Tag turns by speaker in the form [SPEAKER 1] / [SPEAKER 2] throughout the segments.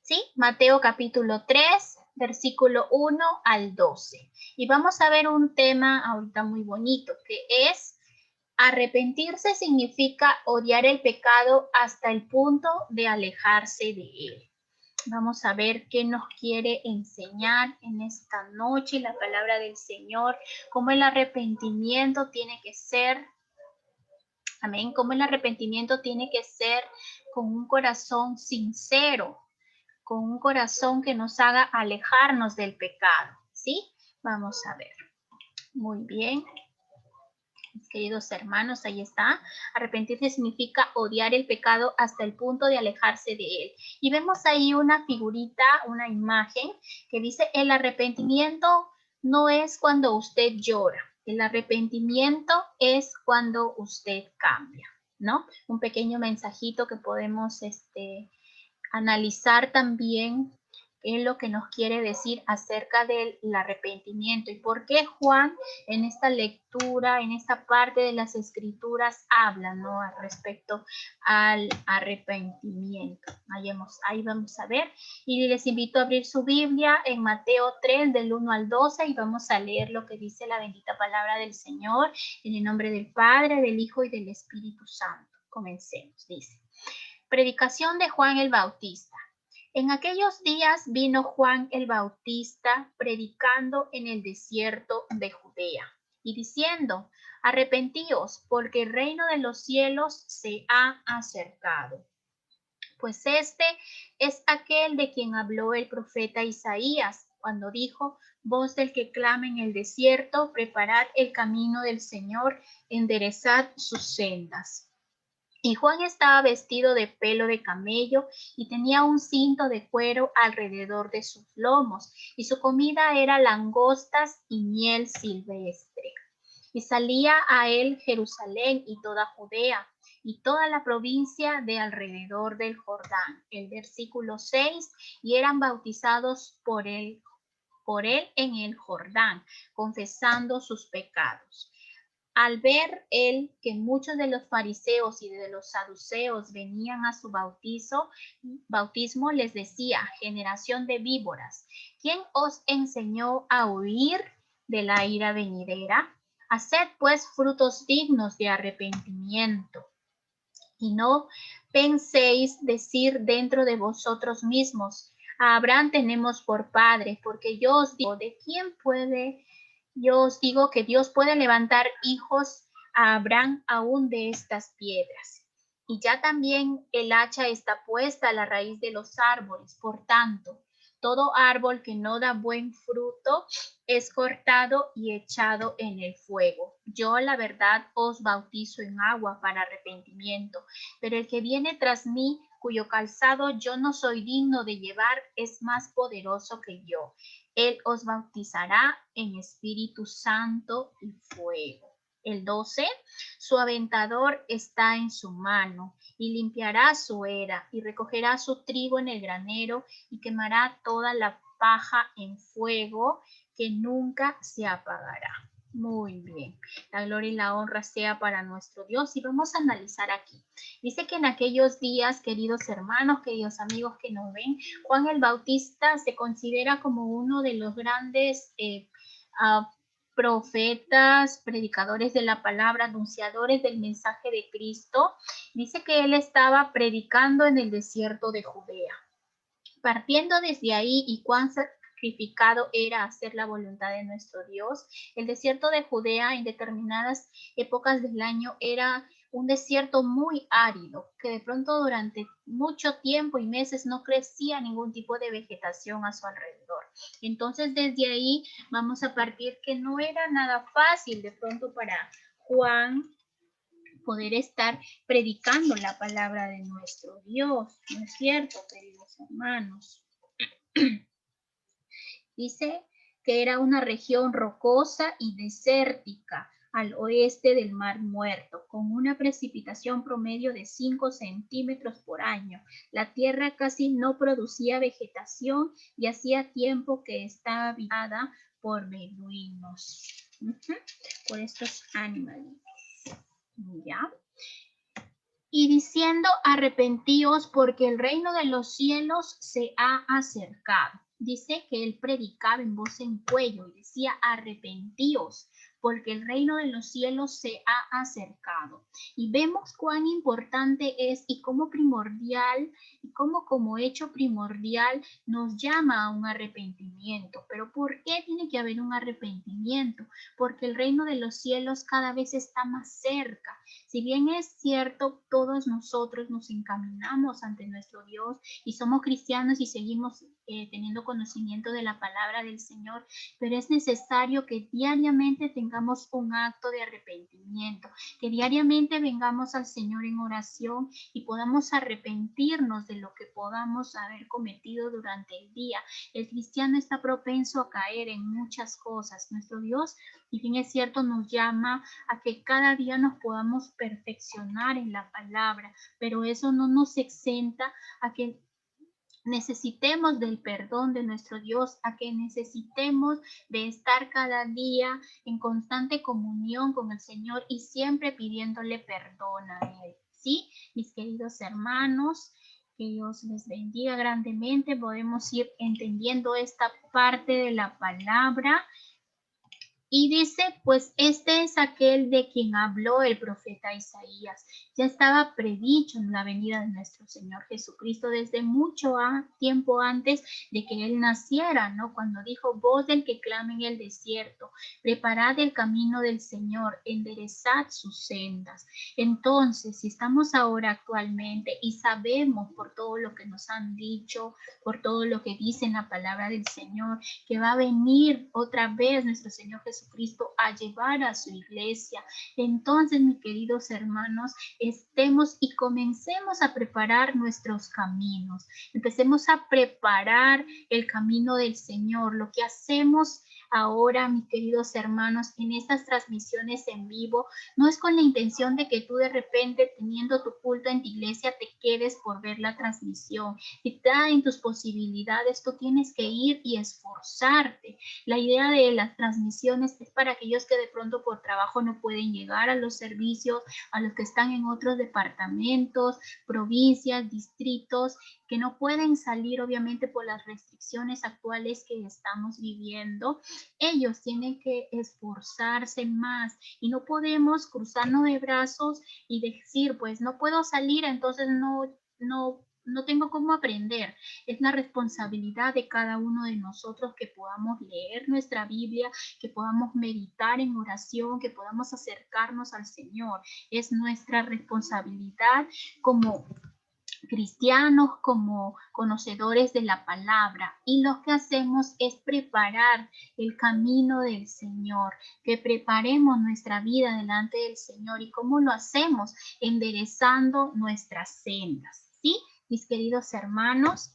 [SPEAKER 1] ¿Sí? Mateo capítulo 3, versículo 1 al 12. Y vamos a ver un tema ahorita muy bonito, que es arrepentirse significa odiar el pecado hasta el punto de alejarse de él. Vamos a ver qué nos quiere enseñar en esta noche la palabra del Señor, cómo el arrepentimiento tiene que ser, amén, cómo el arrepentimiento tiene que ser con un corazón sincero, con un corazón que nos haga alejarnos del pecado, ¿sí? Vamos a ver. Muy bien. Mis queridos hermanos, ahí está. Arrepentirse significa odiar el pecado hasta el punto de alejarse de él. Y vemos ahí una figurita, una imagen que dice, el arrepentimiento no es cuando usted llora. El arrepentimiento es cuando usted cambia, ¿no? Un pequeño mensajito que podemos analizar también qué es lo que nos quiere decir acerca del arrepentimiento y por qué Juan en esta lectura, en esta parte de las escrituras habla, ¿no? Al respecto al arrepentimiento. Ahí vamos a ver y les invito a abrir su Biblia en Mateo 3 del 1 al 12 y vamos a leer lo que dice la bendita palabra del Señor en el nombre del Padre, del Hijo y del Espíritu Santo. Comencemos, dice. Predicación de Juan el Bautista. En aquellos días vino Juan el Bautista predicando en el desierto de Judea y diciendo, arrepentíos porque el reino de los cielos se ha acercado. Pues este es aquel de quien habló el profeta Isaías cuando dijo, voz del que clama en el desierto, preparad el camino del Señor, enderezad sus sendas. Y Juan estaba vestido de pelo de camello y tenía un cinto de cuero alrededor de sus lomos, y su comida era langostas y miel silvestre. Y salía a él Jerusalén y toda Judea y toda la provincia de alrededor del Jordán. El versículo 6, y eran bautizados por él en el Jordán, confesando sus pecados. Al ver él que muchos de los fariseos y de los saduceos venían a su bautismo, les decía, generación de víboras, ¿quién os enseñó a huir de la ira venidera? Haced pues frutos dignos de arrepentimiento. Y no penséis decir dentro de vosotros mismos, a Abraham tenemos por padre, porque yo os digo, yo os digo que Dios puede levantar hijos a Abraham aún de estas piedras. Y ya también el hacha está puesta a la raíz de los árboles. Por tanto, todo árbol que no da buen fruto es cortado y echado en el fuego. Yo, la verdad, os bautizo en agua para arrepentimiento, pero el que viene tras mí, cuyo calzado yo no soy digno de llevar, es más poderoso que yo. Él os bautizará en Espíritu Santo y fuego. El 12, su aventador está en su mano y limpiará su era y recogerá su trigo en el granero y quemará toda la paja en fuego que nunca se apagará. Muy bien, la gloria y la honra sea para nuestro Dios y vamos a analizar aquí. Dice que en aquellos días, queridos hermanos, queridos amigos que nos ven, Juan el Bautista se considera como uno de los grandes profetas, predicadores de la palabra, anunciadores del mensaje de Cristo. Dice que él estaba predicando en el desierto de Judea. Partiendo desde ahí y cuán sacrificado era hacer la voluntad de nuestro Dios, el desierto de Judea en determinadas épocas del año era un desierto muy árido, que de pronto durante mucho tiempo y meses no crecía ningún tipo de vegetación a su alrededor. Entonces desde ahí vamos a partir que no era nada fácil de pronto para Juan poder estar predicando la palabra de nuestro Dios, ¿no es cierto, queridos hermanos? Dice que era una región rocosa y desértica al oeste del Mar Muerto, con una precipitación promedio de 5 centímetros por año. La tierra casi no producía vegetación y hacía tiempo que estaba habitada por beduinos, por estos animales. ¿Ya? Y diciendo, arrepentíos porque el reino de los cielos se ha acercado. Dice que él predicaba en voz en cuello y decía, arrepentíos porque el reino de los cielos se ha acercado. Y vemos cuán importante es y cómo primordial y cómo como hecho primordial nos llama a un arrepentimiento. Pero ¿por qué tiene que haber un arrepentimiento? Porque el reino de los cielos cada vez está más cerca. Si bien es cierto, todos nosotros nos encaminamos ante nuestro Dios y somos cristianos y seguimos teniendo conocimiento de la palabra del Señor, pero es necesario que diariamente tengamos un acto de arrepentimiento, que diariamente vengamos al Señor en oración y podamos arrepentirnos de lo que podamos haber cometido durante el día. El cristiano está propenso a caer en muchas cosas. Nuestro Dios, y bien es cierto, nos llama a que cada día nos podamos perfeccionar en la palabra, pero eso no nos exenta a que necesitemos del perdón de nuestro Dios, a que necesitemos de estar cada día en constante comunión con el Señor y siempre pidiéndole perdón a Él. ¿Sí? Mis queridos hermanos, que Dios les bendiga grandemente. Podemos ir entendiendo esta parte de la palabra. Y dice, pues este es aquel de quien habló el profeta Isaías. Ya estaba predicho en la venida de nuestro Señor Jesucristo desde mucho tiempo antes de que Él naciera, ¿no? Cuando dijo, voz del que clama en el desierto, preparad el camino del Señor, enderezad sus sendas. Entonces, si estamos ahora actualmente y sabemos por todo lo que nos han dicho, por todo lo que dice en la palabra del Señor, que va a venir otra vez nuestro Señor Jesucristo a llevar a su iglesia. Entonces, mis queridos hermanos, estemos y comencemos a preparar nuestros caminos. Empecemos a preparar el camino del Señor. Lo que hacemos ahora, mis queridos hermanos, en estas transmisiones en vivo, no es con la intención de que tú de repente, teniendo tu culto en tu iglesia, te quedes por ver la transmisión. Si está en tus posibilidades, tú tienes que ir y esforzarte. La idea de las transmisiones es para aquellos que de pronto por trabajo no pueden llegar a los servicios, a los que están en otros departamentos, provincias, distritos, que no pueden salir obviamente por las restricciones actuales que estamos viviendo. Ellos tienen que esforzarse más y no podemos cruzarnos de brazos y decir, pues no puedo salir, entonces no tengo cómo aprender. Es la responsabilidad de cada uno de nosotros que podamos leer nuestra Biblia, que podamos meditar en oración, que podamos acercarnos al Señor. Es nuestra responsabilidad como cristianos, como conocedores de la palabra, y lo que hacemos es preparar el camino del Señor, que preparemos nuestra vida delante del Señor. ¿Y cómo lo hacemos? Enderezando nuestras sendas, ¿sí? Mis queridos hermanos,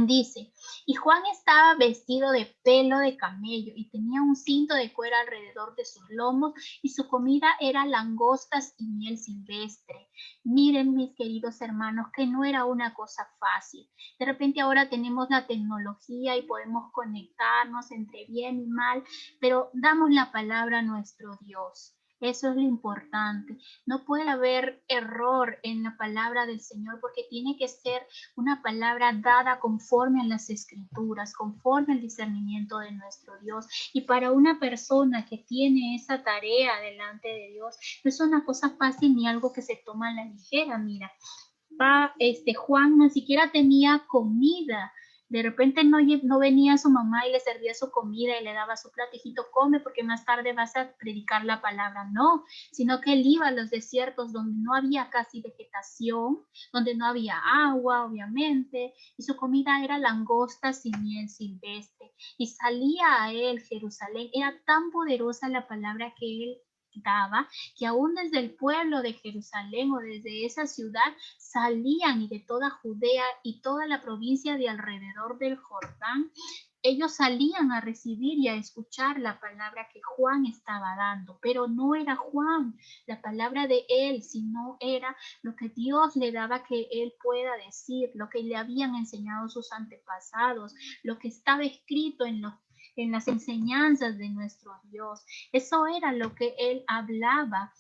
[SPEAKER 1] dice, y Juan estaba vestido de pelo de camello y tenía un cinto de cuero alrededor de sus lomos y su comida era langostas y miel silvestre. Miren, mis queridos hermanos, que no era una cosa fácil. De repente ahora tenemos la tecnología y podemos conectarnos entre bien y mal, pero damos la palabra a nuestro Dios. Eso es lo importante. No puede haber error en la palabra del Señor porque tiene que ser una palabra dada conforme a las escrituras, conforme al discernimiento de nuestro Dios. Y para una persona que tiene esa tarea delante de Dios, no es una cosa fácil ni algo que se toma a la ligera. Mira, Juan ni siquiera tenía comida. De repente no venía su mamá y le servía su comida y le daba su platito, come porque más tarde vas a predicar la palabra. No, sino que él iba a los desiertos donde no había casi vegetación, donde no había agua, obviamente, y su comida era langostas y miel silvestre. Y salía a él Jerusalén. Era tan poderosa la palabra que él daba, que aún desde el pueblo de Jerusalén o desde esa ciudad salían, y de toda Judea y toda la provincia de alrededor del Jordán, ellos salían a recibir y a escuchar la palabra que Juan estaba dando, pero no era Juan, la palabra de él, sino era lo que Dios le daba que él pueda decir, lo que le habían enseñado sus antepasados, lo que estaba escrito en las enseñanzas de nuestro Dios. Eso era lo que él hablaba.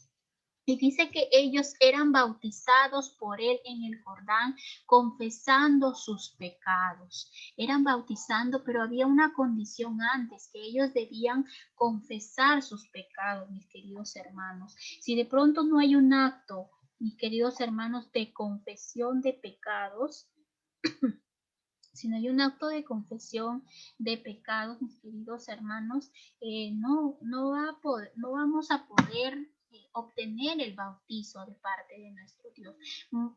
[SPEAKER 1] Y dice que ellos eran bautizados por él en el Jordán, confesando sus pecados. Eran bautizando, pero había una condición antes, que ellos debían confesar sus pecados, mis queridos hermanos. Si de pronto no hay un acto, mis queridos hermanos, de confesión de pecados, si no hay un acto de confesión de pecados, mis queridos hermanos, no vamos a poder obtener el bautizo de parte de nuestro Dios.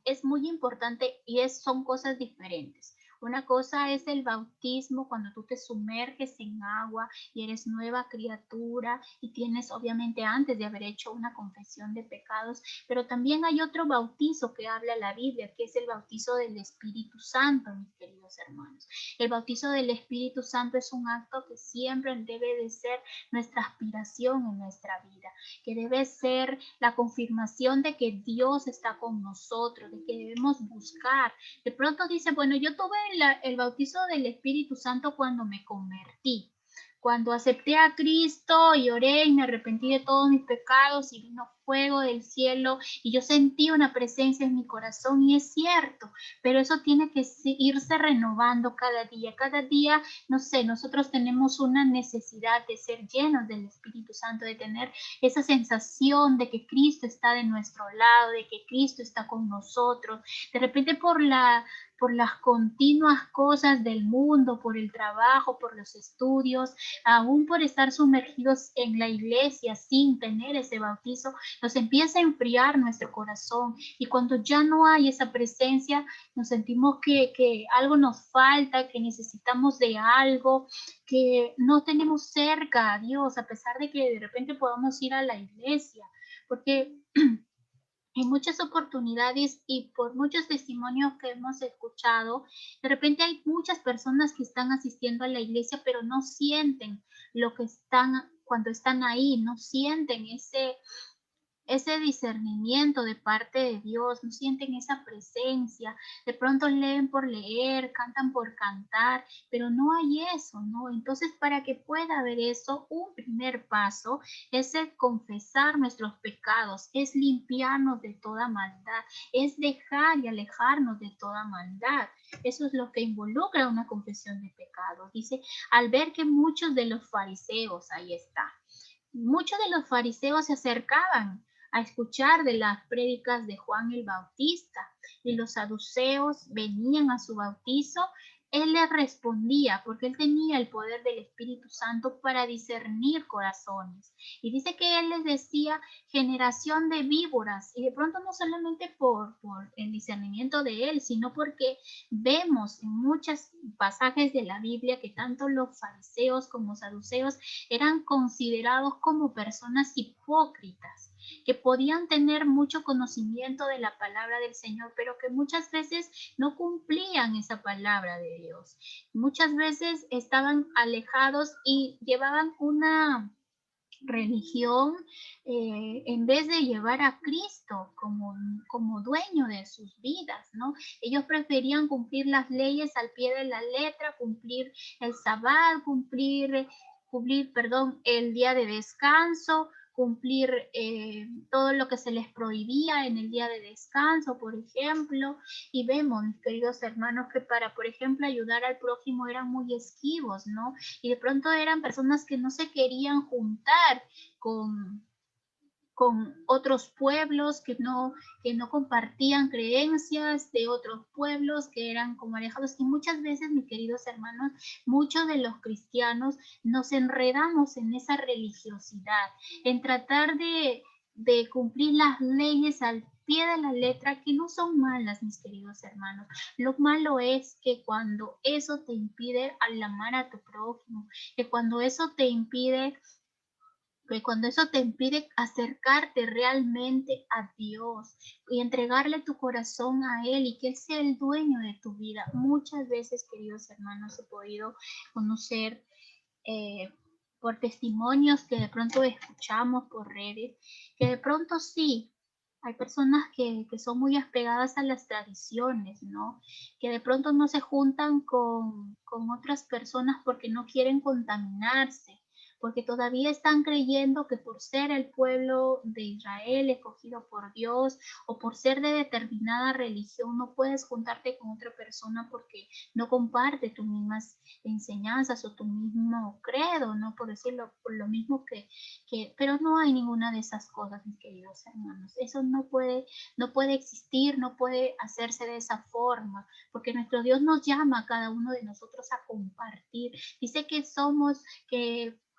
[SPEAKER 1] Es muy importante y son cosas diferentes. Una cosa es el bautismo cuando tú te sumerges en agua y eres nueva criatura y tienes obviamente antes de haber hecho una confesión de pecados, pero también hay otro bautizo que habla la Biblia, que es el bautizo del Espíritu Santo, mis queridos hermanos. El bautizo del Espíritu Santo es un acto que siempre debe de ser nuestra aspiración en nuestra vida, que debe ser la confirmación de que Dios está con nosotros, de que debemos buscar. De pronto dice, bueno, yo tuve el bautizo del Espíritu Santo cuando me convertí. Cuando acepté a Cristo y oré y me arrepentí de todos mis pecados y vino fuego del cielo y yo sentí una presencia en mi corazón y es cierto, pero eso tiene que irse renovando cada día. Cada día, no sé, nosotros tenemos una necesidad de ser llenos del Espíritu Santo, de tener esa sensación de que Cristo está de nuestro lado, de que Cristo está con nosotros. De repente por las continuas cosas del mundo, por el trabajo, por los estudios, aún por estar sumergidos en la iglesia sin tener ese bautizo, nos empieza a enfriar nuestro corazón y cuando ya no hay esa presencia, nos sentimos que algo nos falta, que necesitamos de algo, que no tenemos cerca a Dios, a pesar de que de repente podamos ir a la iglesia, porque en muchas oportunidades y por muchos testimonios que hemos escuchado, de repente hay muchas personas que están asistiendo a la iglesia, pero no sienten lo que están cuando están ahí, no sienten ese discernimiento de parte de Dios, no sienten esa presencia, de pronto leen por leer, cantan por cantar, pero no hay eso, ¿no? Entonces, para que pueda haber eso, un primer paso es el confesar nuestros pecados, es limpiarnos de toda maldad, es dejar y alejarnos de toda maldad. Eso es lo que involucra una confesión de pecados. Dice, al ver que muchos de los fariseos, ahí está, muchos de los fariseos se acercaban a escuchar de las prédicas de Juan el Bautista y los saduceos venían a su bautizo, él les respondía porque él tenía el poder del Espíritu Santo para discernir corazones. Y dice que él les decía generación de víboras y de pronto no solamente por el discernimiento de él, sino porque vemos en muchos pasajes de la Biblia que tanto los fariseos como saduceos eran considerados como personas hipócritas, que podían tener mucho conocimiento de la palabra del Señor, pero que muchas veces no cumplían esa palabra de Dios. Muchas veces estaban alejados y llevaban una religión en vez de llevar a Cristo como dueño de sus vidas, ¿no? Ellos preferían cumplir las leyes al pie de la letra, cumplir el sabbat, perdón, el día de descanso, cumplir todo lo que se les prohibía en el día de descanso, por ejemplo, y vemos, mis queridos hermanos, que para, por ejemplo, ayudar al prójimo eran muy esquivos, ¿no? Y de pronto eran personas que no se querían juntar con, con otros pueblos que no compartían creencias de otros pueblos que eran como alejados. Y muchas veces, mis queridos hermanos, muchos de los cristianos nos enredamos en esa religiosidad, en tratar de cumplir las leyes al pie de la letra, que no son malas, mis queridos hermanos. Lo malo es que cuando eso te impide amar a tu prójimo, que cuando eso te impide acercarte realmente a Dios y entregarle tu corazón a Él y que Él sea el dueño de tu vida. Muchas veces, queridos hermanos, he podido conocer eh, por testimonios que de pronto escuchamos por redes, que de pronto sí, hay personas que son muy apegadas a las tradiciones, ¿no? Que de pronto no se juntan con otras personas porque no quieren contaminarse, porque todavía están creyendo que por ser el pueblo de Israel escogido por Dios o por ser de determinada religión no puedes juntarte con otra persona porque no comparte tus mismas enseñanzas o tu mismo credo, ¿no? Por decirlo, por lo mismo pero no hay ninguna de esas cosas, mis queridos hermanos. Eso no puede existir, no puede hacerse de esa forma, porque nuestro Dios nos llama a cada uno de nosotros a compartir. Dice que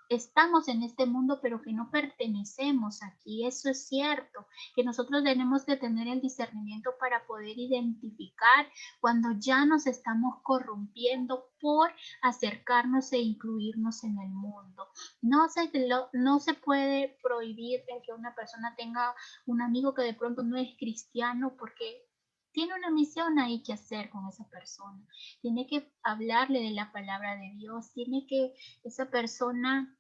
[SPEAKER 1] estamos en este mundo, pero que no pertenecemos aquí. Eso es cierto, que nosotros tenemos que tener el discernimiento para poder identificar cuando ya nos estamos corrompiendo por acercarnos e incluirnos en el mundo. No se puede prohibir el que una persona tenga un amigo que de pronto no es cristiano porque tiene una misión ahí que hacer con esa persona. Tiene que hablarle de la palabra de Dios, tiene que esa persona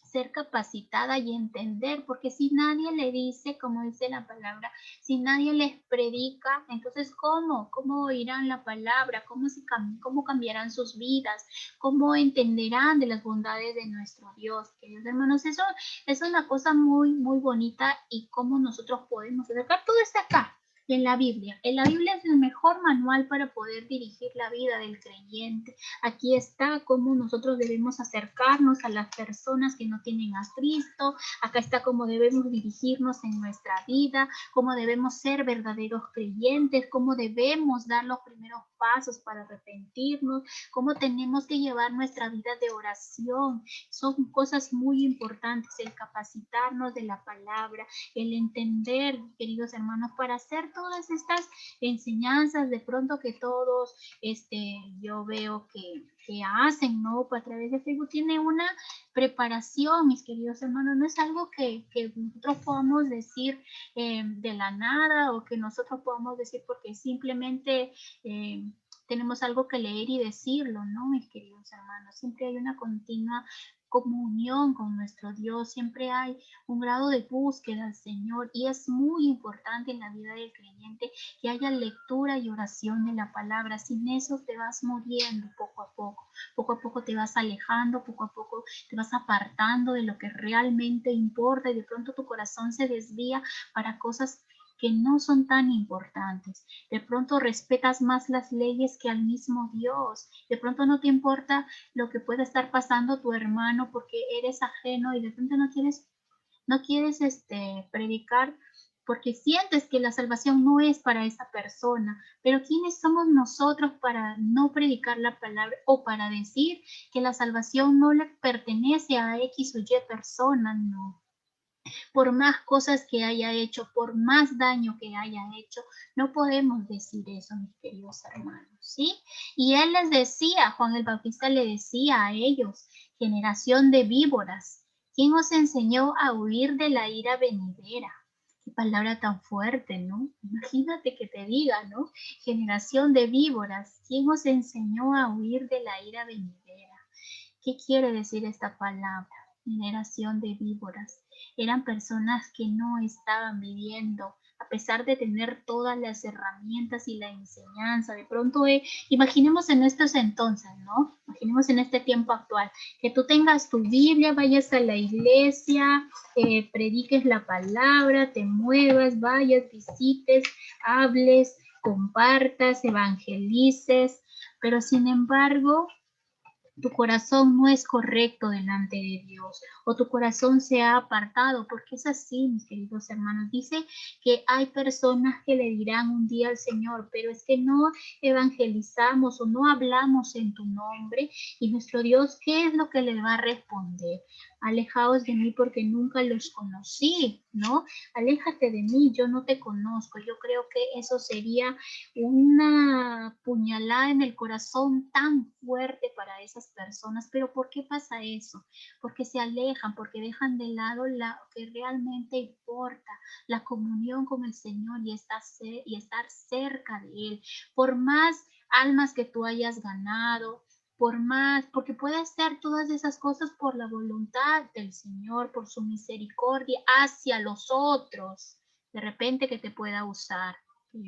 [SPEAKER 1] ser capacitada y entender, porque si nadie le dice, como dice la palabra, si nadie les predica, entonces ¿cómo oirán la palabra? ¿Cómo cambiarán sus vidas? ¿Cómo entenderán de las bondades de nuestro Dios? Queridos hermanos, eso es una cosa muy, muy bonita y cómo nosotros podemos acercar. Todo está acá. En la Biblia. En la Biblia es el mejor manual para poder dirigir la vida del creyente. Aquí está cómo nosotros debemos acercarnos a las personas que no tienen a Cristo. Acá está cómo debemos dirigirnos en nuestra vida, cómo debemos ser verdaderos creyentes, cómo debemos dar los primeros pasos para arrepentirnos, cómo tenemos que llevar nuestra vida de oración. Son cosas muy importantes, el capacitarnos de la palabra, el entender, queridos hermanos, para hacer todas estas enseñanzas de pronto que todos yo veo que hacen, ¿no? A través de Facebook tiene una preparación, mis queridos hermanos, no es algo que nosotros podamos decir de la nada o que nosotros podamos decir porque simplemente tenemos algo que leer y decirlo, ¿no, mis queridos hermanos? Siempre hay una continua comunión con nuestro Dios, siempre hay un grado de búsqueda al Señor y es muy importante en la vida del creyente que haya lectura y oración de la palabra. Sin eso te vas muriendo poco a poco te vas alejando, poco a poco te vas apartando de lo que realmente importa y de pronto tu corazón se desvía para cosas que no son tan importantes. De pronto respetas más las leyes que al mismo Dios. De pronto no te importa lo que pueda estar pasando tu hermano porque eres ajeno y de pronto no quieres predicar porque sientes que la salvación no es para esa persona, pero ¿quiénes somos nosotros para no predicar la palabra o para decir que la salvación no le pertenece a X o Y persona? No. Por más cosas que haya hecho, por más daño que haya hecho, no podemos decir eso, mis queridos hermanos, ¿sí? Y él les decía, Juan el Bautista le decía a ellos, generación de víboras, ¿quién os enseñó a huir de la ira venidera? Qué palabra tan fuerte, ¿no? Imagínate que te diga, ¿no? Generación de víboras, ¿quién os enseñó a huir de la ira venidera? ¿Qué quiere decir esta palabra? Generación de víboras. Eran personas que no estaban viviendo, a pesar de tener todas las herramientas y la enseñanza. De pronto, imaginemos en estos entonces, ¿no? Imaginemos en este tiempo actual, que tú tengas tu Biblia, vayas a la iglesia, prediques la palabra, te muevas, vayas, visites, hables, compartas, evangelices, pero sin embargo, tu corazón no es correcto delante de Dios o tu corazón se ha apartado, porque es así, mis queridos hermanos. Dice que hay personas que le dirán un día al Señor, pero es que no evangelizamos o no hablamos en tu nombre y nuestro Dios, ¿qué es lo que le va a responder? Alejaos de mí porque nunca los conocí, ¿no? Aléjate de mí, yo no te conozco. Yo creo que eso sería una puñalada en el corazón tan fuerte para esas personas. Pero ¿por qué pasa eso? Porque se alejan, porque dejan de lado lo que realmente importa, la comunión con el Señor y estar cerca de Él. Por más almas que tú hayas ganado, porque puede hacer todas esas cosas por la voluntad del Señor, por su misericordia hacia los otros, de repente que te pueda usar.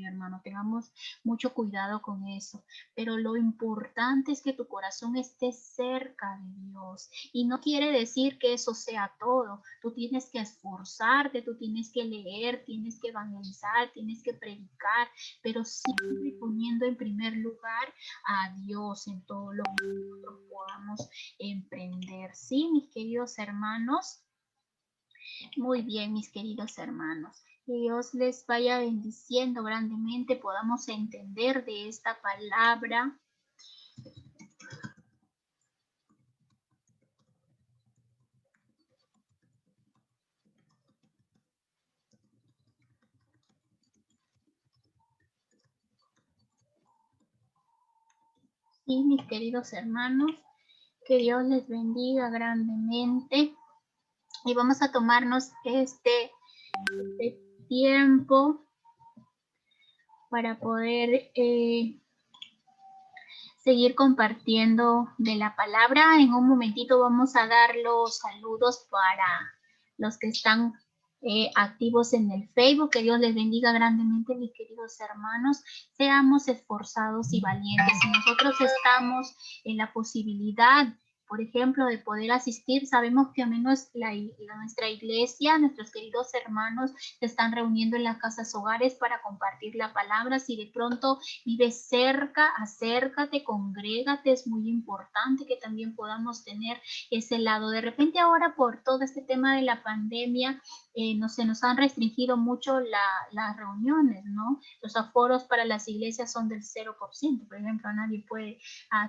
[SPEAKER 1] hermano, tengamos mucho cuidado con eso. Pero lo importante es que tu corazón esté cerca de Dios. Y no quiere decir que eso sea todo. Tú tienes que esforzarte, tú tienes que leer, tienes que evangelizar, tienes que predicar, pero siempre poniendo en primer lugar a Dios en todo lo que nosotros podamos emprender. Sí, mis queridos hermanos. Muy bien, mis queridos hermanos. Que Dios les vaya bendiciendo grandemente, podamos entender de esta palabra. Sí, mis queridos hermanos, que Dios les bendiga grandemente. Y vamos a tomarnos este tiempo para poder seguir compartiendo de la palabra. En un momentito vamos a dar los saludos para los que están activos en el Facebook. Que Dios les bendiga grandemente, mis queridos hermanos. Seamos esforzados y valientes. Si nosotros estamos en la posibilidad, por ejemplo, de poder asistir, sabemos que al menos nuestra iglesia, nuestros queridos hermanos se están reuniendo en las casas hogares para compartir la palabra. Si de pronto vives cerca, acércate, congrégate, es muy importante que también podamos tener ese lado. De repente ahora por todo este tema de la pandemia, se nos han restringido mucho las reuniones, ¿no? Los aforos para las iglesias son del 0%, por ejemplo, nadie puede,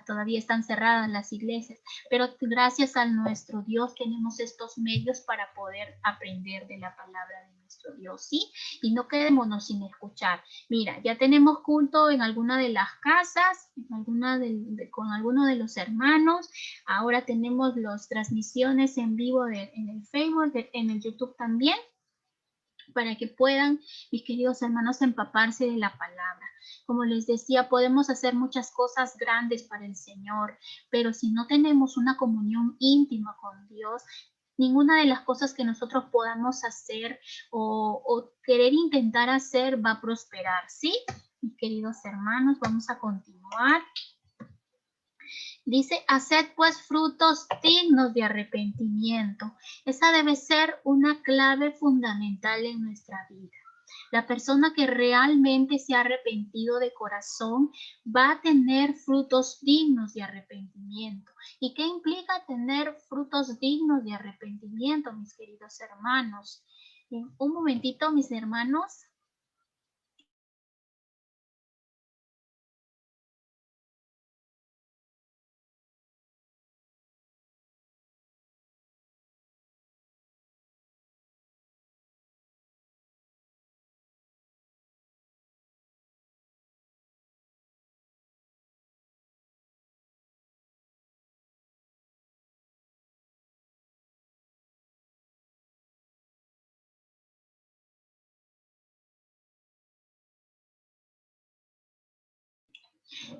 [SPEAKER 1] todavía están cerradas las iglesias, pero gracias a nuestro Dios tenemos estos medios para poder aprender de la palabra de nuestro Dios, ¿sí? Y no quedémonos sin escuchar. Mira, ya tenemos culto en alguna de las casas, con alguno de los hermanos. Ahora tenemos las transmisiones en vivo en el Facebook, en el YouTube también, para que puedan, mis queridos hermanos, empaparse de la palabra. Como les decía, podemos hacer muchas cosas grandes para el Señor, pero si no tenemos una comunión íntima con Dios, ninguna de las cosas que nosotros podamos hacer o querer intentar hacer va a prosperar, ¿sí? Mis queridos hermanos, vamos a continuar. Dice, haced pues frutos dignos de arrepentimiento. Esa debe ser una clave fundamental en nuestra vida. La persona que realmente se ha arrepentido de corazón va a tener frutos dignos de arrepentimiento. ¿Y qué implica tener frutos dignos de arrepentimiento, mis queridos hermanos? Un momentito, mis hermanos.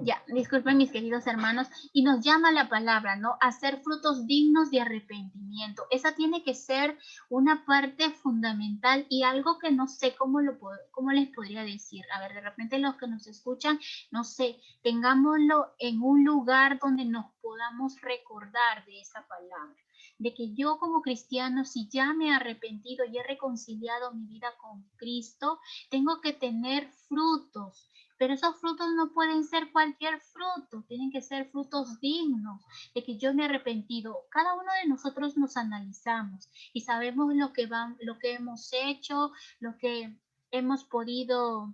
[SPEAKER 1] Ya, disculpen mis queridos hermanos, y nos llama la palabra, ¿no? Hacer frutos dignos de arrepentimiento. Esa tiene que ser una parte fundamental y algo que no sé cómo les podría decir. A ver, de repente los que nos escuchan, no sé, tengámoslo en un lugar donde nos podamos recordar de esa palabra. De que yo como cristiano, si ya me he arrepentido y he reconciliado mi vida con Cristo, tengo que tener frutos. Pero esos frutos no pueden ser cualquier fruto, tienen que ser frutos dignos, de que yo me he arrepentido. Cada uno de nosotros nos analizamos y sabemos lo que hemos hecho, lo que hemos podido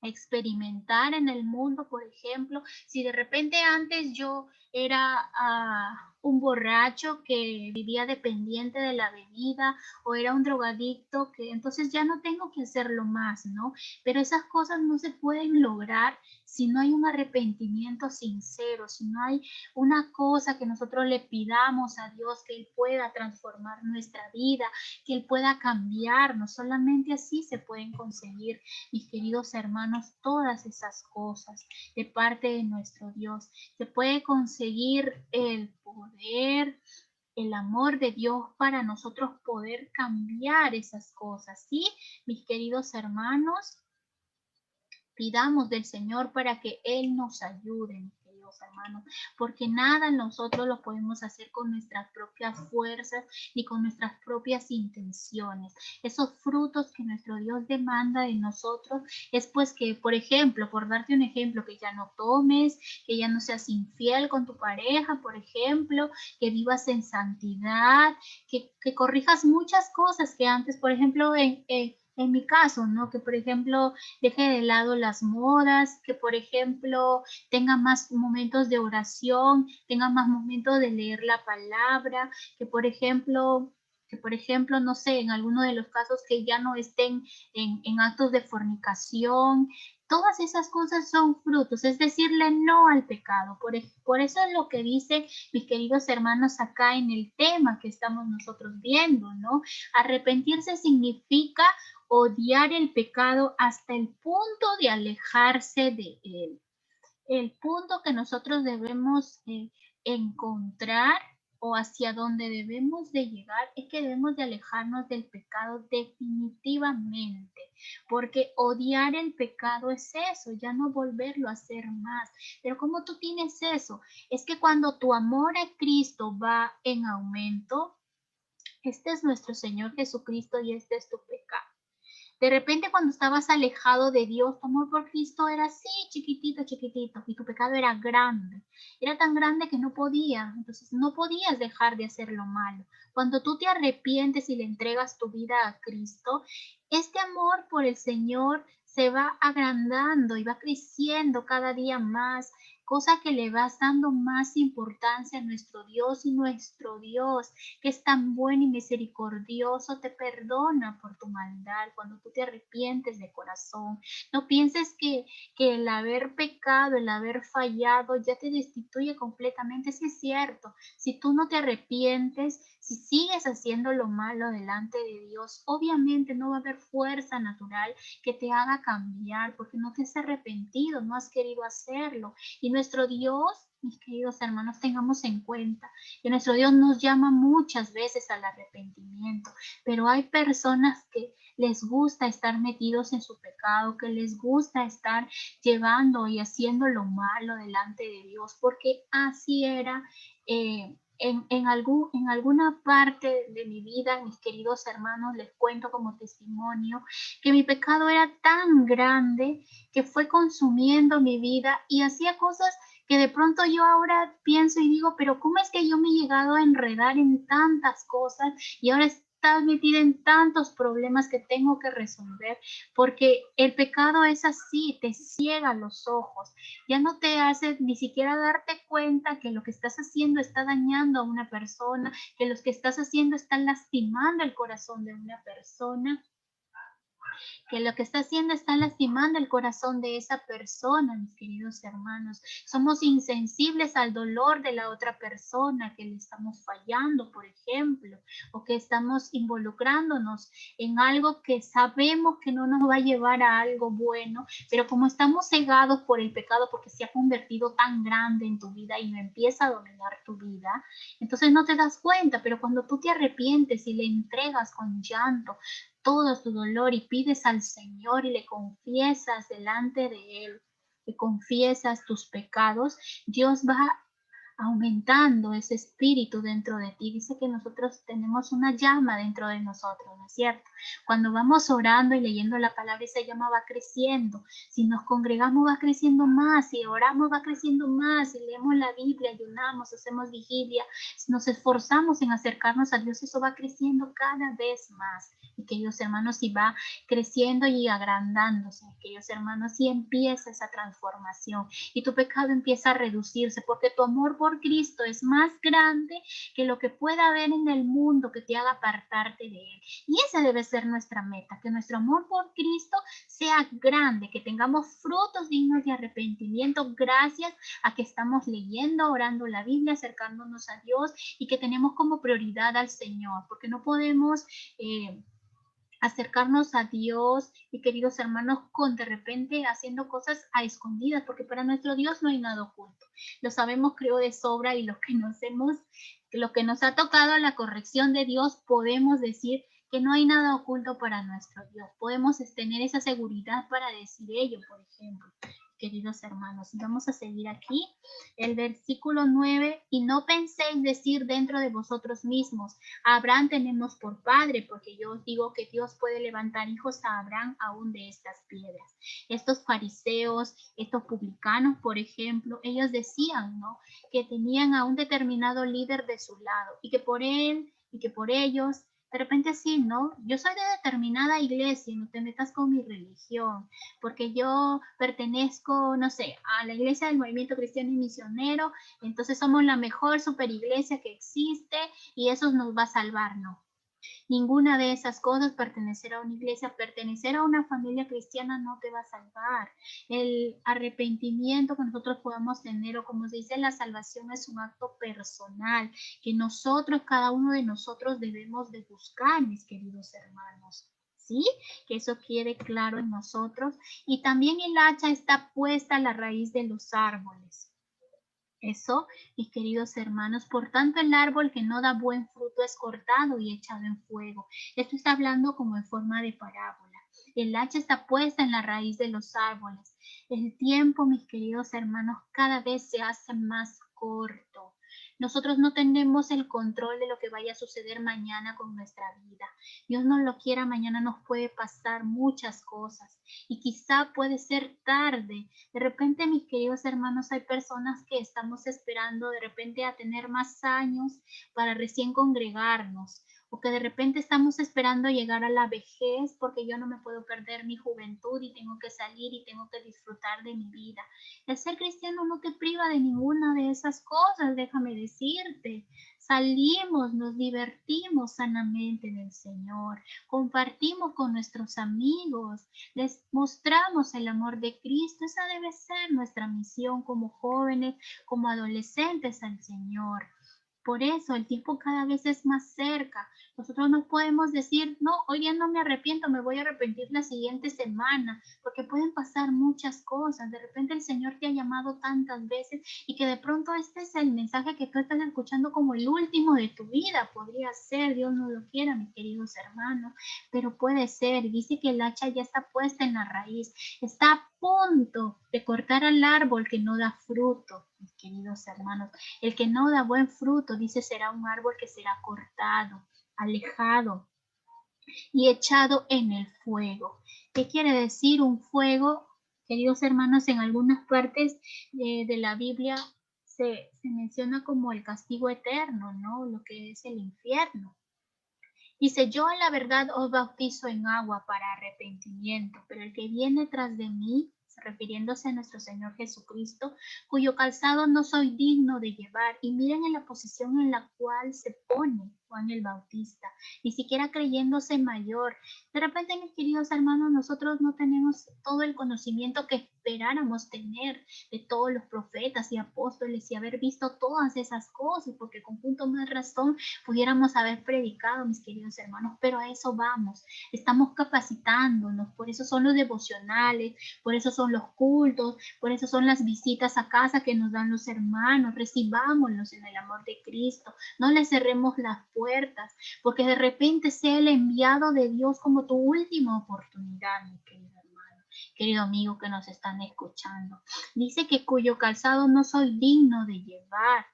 [SPEAKER 1] experimentar en el mundo, por ejemplo, si de repente antes yo era un borracho que vivía dependiente de la bebida o era un drogadicto, que entonces ya no tengo que hacerlo más, ¿no? Pero esas cosas no se pueden lograr si no hay un arrepentimiento sincero, si no hay una cosa que nosotros le pidamos a Dios que Él pueda transformar nuestra vida, que Él pueda cambiarnos. Solamente así se pueden conseguir, mis queridos hermanos, todas esas cosas de parte de nuestro Dios. Se puede conseguir el poder, el amor de Dios para nosotros poder cambiar esas cosas, ¿sí? Mis queridos hermanos, Pidamos del Señor para que Él nos ayude, mis queridos hermanos, porque nada nosotros lo podemos hacer con nuestras propias fuerzas ni con nuestras propias intenciones. Esos frutos que nuestro Dios demanda de nosotros es pues que, por ejemplo, por darte un ejemplo, que ya no tomes, que ya no seas infiel con tu pareja, por ejemplo, que vivas en santidad, que corrijas muchas cosas que antes, por ejemplo, en mi caso, ¿no? Que por ejemplo deje de lado las modas, que por ejemplo tenga más momentos de oración, tenga más momentos de leer la palabra, que por ejemplo, no sé, en alguno de los casos que ya no estén en actos de fornicación. Todas esas cosas son frutos, es decirle no al pecado. Por eso es lo que dice, mis queridos hermanos, acá en el tema que estamos nosotros viendo, ¿no? Arrepentirse significa odiar el pecado hasta el punto de alejarse de él. El punto que nosotros debemos encontrar o hacia donde debemos de llegar es que debemos de alejarnos del pecado definitivamente, porque odiar el pecado es eso, ya no volverlo a hacer más. Pero ¿cómo tú tienes eso? Es que cuando tu amor a Cristo va en aumento, este es nuestro Señor Jesucristo y este es tu pecado. De repente cuando estabas alejado de Dios, tu amor por Cristo era así, chiquitito, chiquitito, y tu pecado era grande. Era tan grande que no podía, entonces no podías dejar de hacer lo malo. Cuando tú te arrepientes y le entregas tu vida a Cristo, este amor por el Señor se va agrandando y va creciendo cada día más, cosa que le vas dando más importancia a nuestro Dios, y nuestro Dios, que es tan bueno y misericordioso, te perdona por tu maldad cuando tú te arrepientes de corazón. No pienses que el haber pecado, el haber fallado, ya te destituye completamente. Sí es cierto, si tú no te arrepientes, si sigues haciendo lo malo delante de Dios, obviamente no va a haber fuerza natural que te haga cambiar, porque no te has arrepentido, no has querido hacerlo. Y nuestro Dios, mis queridos hermanos, tengamos en cuenta que nuestro Dios nos llama muchas veces al arrepentimiento, pero hay personas que les gusta estar metidos en su pecado, que les gusta estar llevando y haciendo lo malo delante de Dios, porque así era. En alguna parte de mi vida, mis queridos hermanos, les cuento como testimonio que mi pecado era tan grande que fue consumiendo mi vida y hacía cosas que de pronto yo ahora pienso y digo, pero ¿cómo es que yo me he llegado a enredar en tantas cosas y ahora estás metida en tantos problemas que tengo que resolver? Porque el pecado es así, te ciega los ojos, ya no te hace ni siquiera darte cuenta que lo que estás haciendo está dañando a una persona, que lo que estás haciendo está lastimando el corazón de una persona, que lo que está haciendo está lastimando el corazón de esa persona, mis queridos hermanos. Somos insensibles al dolor de la otra persona que le estamos fallando, por ejemplo, o que estamos involucrándonos en algo que sabemos que no nos va a llevar a algo bueno, pero como estamos cegados por el pecado porque se ha convertido tan grande en tu vida y no empieza a dominar tu vida, entonces no te das cuenta, pero cuando tú te arrepientes y le entregas con llanto todo tu dolor y pides al Señor y le confiesas delante de Él, le confiesas tus pecados, Dios va aumentando ese espíritu dentro de ti. Dice que nosotros tenemos una llama dentro de nosotros, ¿no es cierto? Cuando vamos orando y leyendo la palabra, esa llama va creciendo. Si nos congregamos, va creciendo más. Si oramos, va creciendo más. Si leemos la Biblia, ayunamos, hacemos vigilia, si nos esforzamos en acercarnos a Dios, eso va creciendo cada vez más. Y queridos hermanos, si va creciendo y agrandándose, queridos hermanos, si empieza esa transformación y tu pecado empieza a reducirse, porque tu amor por Cristo es más grande que lo que pueda haber en el mundo que te haga apartarte de Él. Y esa debe ser nuestra meta, que nuestro amor por Cristo sea grande, que tengamos frutos dignos de arrepentimiento gracias a que estamos leyendo, orando la Biblia, acercándonos a Dios y que tenemos como prioridad al Señor, porque no podemos acercarnos a Dios, y queridos hermanos, con de repente haciendo cosas a escondidas, porque para nuestro Dios no hay nada oculto. Lo sabemos, creo, de sobra, y lo que nos ha tocado a la corrección de Dios, podemos decir que no hay nada oculto para nuestro Dios. Podemos tener esa seguridad para decir ello, por ejemplo. Queridos hermanos, y vamos a seguir aquí, el versículo 9, y no penséis decir dentro de vosotros mismos, a Abraham tenemos por padre, porque yo os digo que Dios puede levantar hijos a Abraham aún de estas piedras. Estos fariseos, estos publicanos, por ejemplo, ellos decían, ¿no?, que tenían a un determinado líder de su lado y que por él y que por ellos de repente sí, ¿no? Yo soy de determinada iglesia, no te metas con mi religión, porque yo pertenezco, no sé, a la iglesia del movimiento cristiano y misionero, entonces somos la mejor super iglesia que existe y eso nos va a salvar, ¿no? Ninguna de esas cosas, pertenecer a una iglesia, pertenecer a una familia cristiana no te va a salvar. El arrepentimiento que nosotros podamos tener, o como se dice, la salvación es un acto personal que nosotros, cada uno de nosotros debemos de buscar, mis queridos hermanos. ¿Sí? Que eso quede claro en nosotros. Y también el hacha está puesta a la raíz de los árboles. Eso, mis queridos hermanos, por tanto el árbol que no da buen fruto es cortado y echado en fuego. Esto está hablando como en forma de parábola. El hacha está puesta en la raíz de los árboles. El tiempo, mis queridos hermanos, cada vez se hace más corto. Nosotros no tenemos el control de lo que vaya a suceder mañana con nuestra vida. Dios no lo quiera, mañana nos puede pasar muchas cosas y quizá puede ser tarde. De repente, mis queridos hermanos, hay personas que estamos esperando de repente a tener más años para recién congregarnos, o que de repente estamos esperando llegar a la vejez porque yo no me puedo perder mi juventud y tengo que salir y tengo que disfrutar de mi vida. El ser cristiano no te priva de ninguna de esas cosas, déjame decirte. Salimos, nos divertimos sanamente en el Señor, compartimos con nuestros amigos, les mostramos el amor de Cristo. Esa debe ser nuestra misión como jóvenes, como adolescentes al Señor. Por eso el tiempo cada vez es más cerca. Nosotros no podemos decir, no, hoy día no me arrepiento, me voy a arrepentir la siguiente semana, porque pueden pasar muchas cosas. De repente el Señor te ha llamado tantas veces y que de pronto este es el mensaje que tú estás escuchando como el último de tu vida. Podría ser, Dios no lo quiera, mis queridos hermanos, pero puede ser. Dice que el hacha ya está puesta en la raíz, está a punto de cortar al árbol que no da fruto, mis queridos hermanos. El que no da buen fruto, dice, será un árbol que será cortado, alejado y echado en el fuego. ¿Qué quiere decir un fuego? Queridos hermanos, en algunas partes de la Biblia se menciona como el castigo eterno, ¿no? Lo que es el infierno. Dice, yo a la verdad os bautizo en agua para arrepentimiento, pero el que viene tras de mí, refiriéndose a nuestro Señor Jesucristo, cuyo calzado no soy digno de llevar. Y miren en la posición en la cual se pone Juan el Bautista, ni siquiera creyéndose mayor. De repente, mis queridos hermanos, nosotros no tenemos todo el conocimiento que esperáramos tener de todos los profetas y apóstoles y haber visto todas esas cosas, porque con punto más razón pudiéramos haber predicado, mis queridos hermanos, pero a eso vamos. Estamos capacitándonos, por eso son los devocionales, por eso son los cultos, por eso son las visitas a casa que nos dan los hermanos. Recibámoslos en el amor de Cristo, no le cerremos las puertas, porque de repente sea el enviado de Dios como tu última oportunidad, mi querido hermano, querido amigo que nos están escuchando. Dice que cuyo calzado no soy digno de llevar.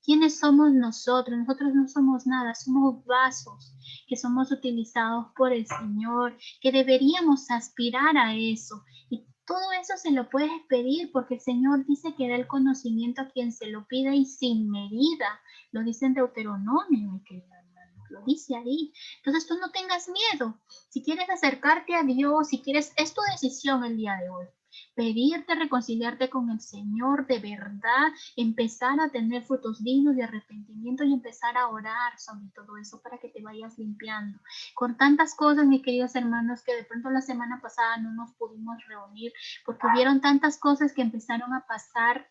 [SPEAKER 1] ¿Quiénes somos nosotros? Nosotros no somos nada, somos vasos que somos utilizados por el Señor, que deberíamos aspirar a eso. Y todo eso se lo puedes pedir porque el Señor dice que da el conocimiento a quien se lo pida y sin medida. Lo dice en Deuteronomio, mi querido hermano, lo dice ahí. Entonces tú no tengas miedo. Si quieres acercarte a Dios, si quieres, es tu decisión el día de hoy. Pedirte, reconciliarte con el Señor de verdad, empezar a tener frutos dignos de arrepentimiento y empezar a orar sobre todo eso para que te vayas limpiando. Con tantas cosas, mis queridos hermanos, que de pronto la semana pasada no nos pudimos reunir porque hubieron tantas cosas que empezaron a pasar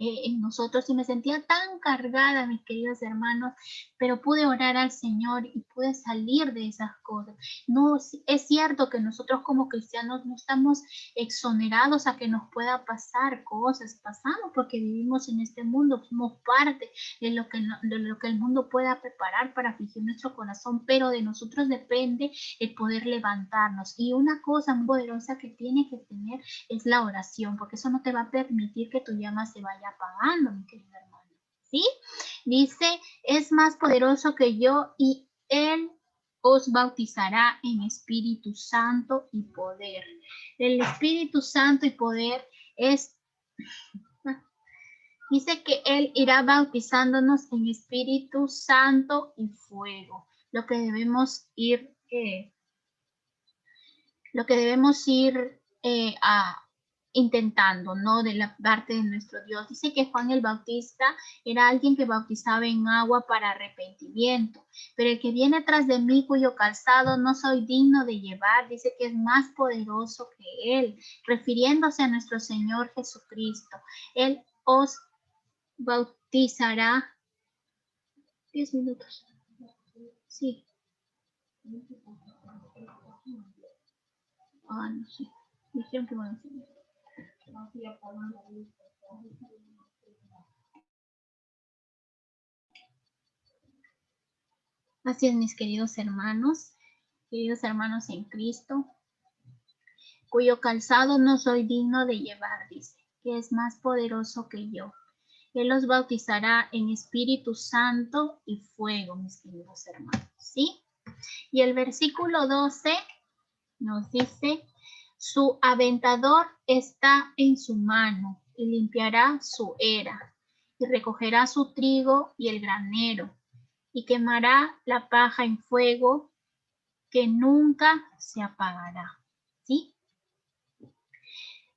[SPEAKER 1] en nosotros y me sentía tan cargada, mis queridos hermanos, pero pude orar al Señor y pude salir de esas cosas. No, es cierto que nosotros como cristianos no estamos exonerados a que nos pueda pasar cosas, pasamos porque vivimos en este mundo, somos parte de lo que el mundo pueda preparar para afligir nuestro corazón, pero de nosotros depende el poder levantarnos. Y una cosa muy poderosa que tiene que tener es la oración, porque eso no te va a permitir que tu llama se vaya apagando, mi querido hermano. ¿Sí? Dice, es más poderoso que yo y él os bautizará en Espíritu Santo y poder. El Espíritu Santo y poder es, dice que él irá bautizándonos en Espíritu Santo y fuego. Lo que debemos ir intentando, ¿no? De la parte de nuestro Dios. Dice que Juan el Bautista era alguien que bautizaba en agua para arrepentimiento, pero el que viene tras de mí, cuyo calzado no soy digno de llevar, dice que es más poderoso que él, refiriéndose a nuestro Señor Jesucristo. Él os bautizará. 10 minutos. Sí. No sé. Dijeron que van a hacer. Así es, mis queridos hermanos en Cristo, cuyo calzado no soy digno de llevar, dice, que es más poderoso que yo. Él los bautizará en Espíritu Santo y fuego, mis queridos hermanos, ¿sí? Y el versículo 12 nos dice, su aventador está en su mano y limpiará su era y recogerá su trigo y el granero y quemará la paja en fuego que nunca se apagará. ¿Sí?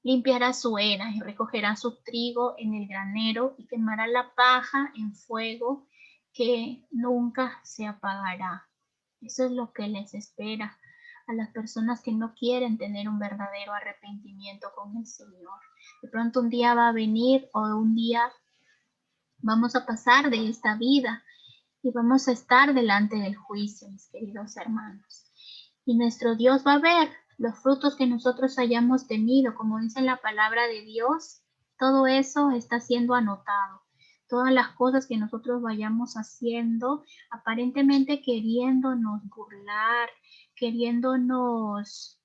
[SPEAKER 1] Limpiará su era y recogerá su trigo en el granero y quemará la paja en fuego que nunca se apagará. Eso es lo que les espera a las personas que no quieren tener un verdadero arrepentimiento con el Señor. De pronto un día va a venir o un día vamos a pasar de esta vida y vamos a estar delante del juicio, mis queridos hermanos. Y nuestro Dios va a ver los frutos que nosotros hayamos tenido, como dice la palabra de Dios, todo eso está siendo anotado. Todas las cosas que nosotros vayamos haciendo, aparentemente queriéndonos burlar, queriéndonos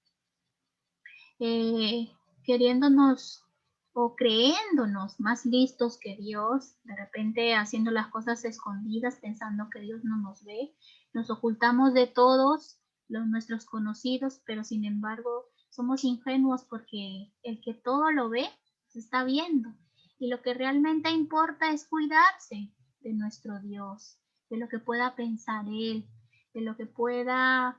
[SPEAKER 1] o creyéndonos más listos que Dios, de repente haciendo las cosas escondidas, pensando que Dios no nos ve, nos ocultamos de todos nuestros conocidos, pero sin embargo somos ingenuos porque el que todo lo ve se está viendo y lo que realmente importa es cuidarse de nuestro Dios, de lo que pueda pensar Él, de lo que pueda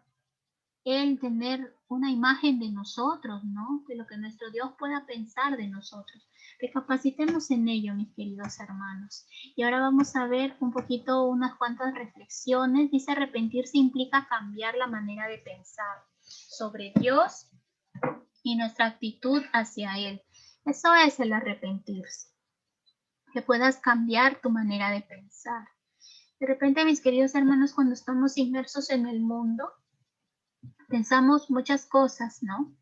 [SPEAKER 1] Él tener una imagen de nosotros, ¿no? De lo que nuestro Dios pueda pensar de nosotros. Recapacitemos en ello, mis queridos hermanos. Y ahora vamos a ver un poquito unas cuantas reflexiones. Dice, arrepentirse implica cambiar la manera de pensar sobre Dios y nuestra actitud hacia Él. Eso es el arrepentirse. Que puedas cambiar tu manera de pensar. De repente, mis queridos hermanos, cuando estamos inmersos en el mundo, pensamos muchas cosas, ¿no?